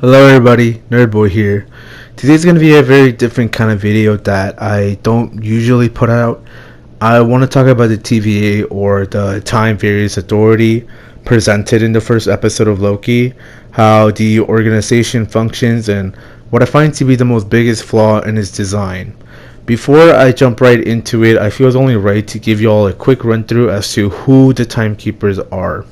Hello everybody, Nerdboy here. Today's going to be a very different kind of video that I don't usually put out. I want to talk about the TVA, or the Time Variance Authority, presented in the first episode of Loki, how the organization functions, and what I find to be the most biggest flaw in its design. Before I jump right into it, I feel it's only right to give you all a quick run through as to who the Timekeepers are.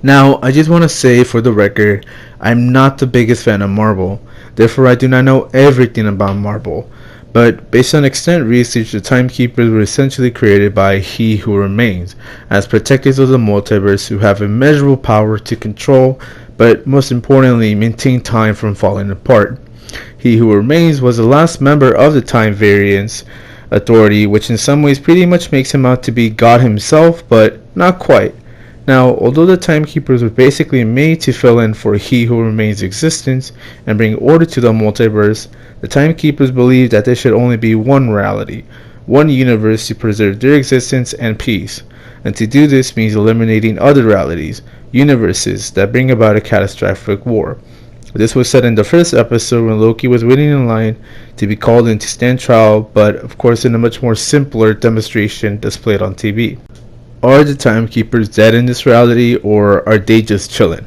Now, I just want to say for the record, I'm not the biggest fan of Marvel, therefore I do not know everything about Marvel. But based on extent research, the Timekeepers were essentially created by He Who Remains, as protectors of the multiverse who have immeasurable power to control, but most importantly, maintain time from falling apart. He Who Remains was the last member of the Time Variance Authority, which in some ways pretty much makes him out to be God himself, but not quite. Now, although the Timekeepers were basically made to fill in for He Who Remains' existence and bring order to the multiverse, the Timekeepers believed that there should only be one reality, one universe to preserve their existence and peace. And to do this means eliminating other realities, universes that bring about a catastrophic war. This was said in the first episode when Loki was waiting in line to be called in to stand trial, but of course in a much more simpler demonstration displayed on TV. Are the Timekeepers dead in this reality, or are they just chilling?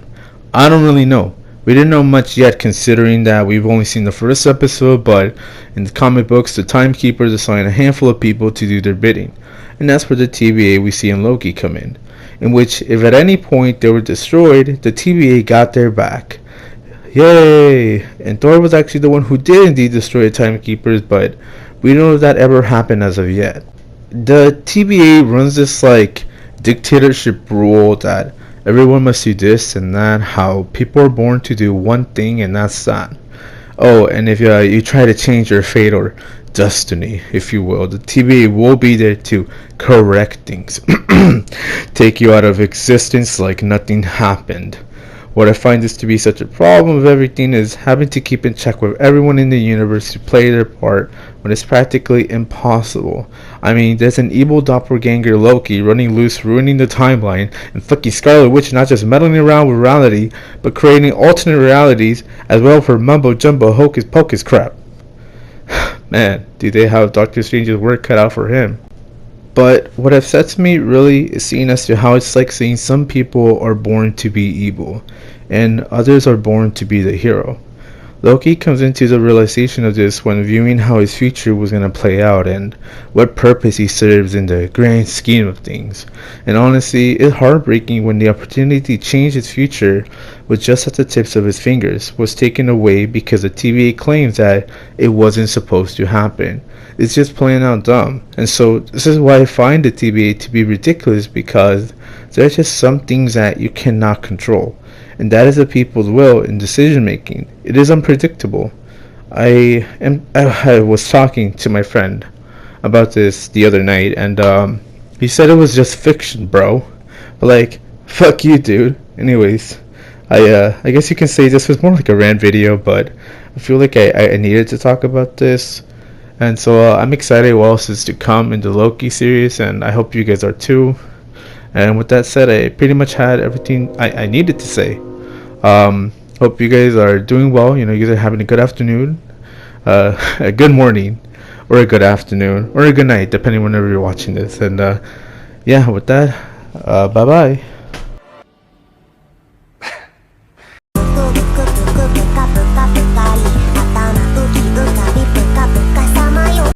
I don't really know. We didn't know much yet, considering that we've only seen the first episode, but in the comic books, the Timekeepers assign a handful of people to do their bidding. And that's where the TVA we see in Loki come in which if at any point they were destroyed, the TVA got their back. Yay! And Thor was actually the one who did indeed destroy the Timekeepers, but we don't know if that ever happened as of yet. The TVA runs this dictatorship rule that everyone must do this and that, how people are born to do one thing and that's that. Oh, and if you try to change your fate or destiny, if you will, the TVA will be there to correct things, take you out of existence like nothing happened. What I find this to be such a problem of everything is having to keep in check with everyone in the universe to play their part when it's practically impossible. I mean, there's an evil doppelganger Loki running loose, ruining the timeline, and fucking Scarlet Witch not just meddling around with reality, but creating alternate realities as well for mumbo jumbo hocus pocus crap. Man, do they have Doctor Strange's work cut out for him. But what upsets me really is seeing as to how it's like saying some people are born to be evil, and others are born to be the hero. Loki comes into the realization of this when viewing how his future was going to play out and what purpose he serves in the grand scheme of things. And honestly, it's heartbreaking when the opportunity to change his future was just at the tips of his fingers was taken away because the TVA claims that it wasn't supposed to happen. It's just plain out dumb. And so this is why I find the TVA to be ridiculous, because there are just some things that you cannot control, and that is the people's will in decision making. It is unpredictable. I was talking to my friend about this the other night, and he said it was just fiction, bro. But fuck you, dude. Anyways, I guess you can say this was more like a rant video, but I feel like I needed to talk about this. And so I'm excited what else is to come in the Loki series, and I hope you guys are too. And with that said, I pretty much had everything I needed to say. Hope you guys are doing well. You guys are having a good afternoon, a good morning, or a good afternoon, or a good night, depending whenever you're watching this. And yeah, with that, bye bye.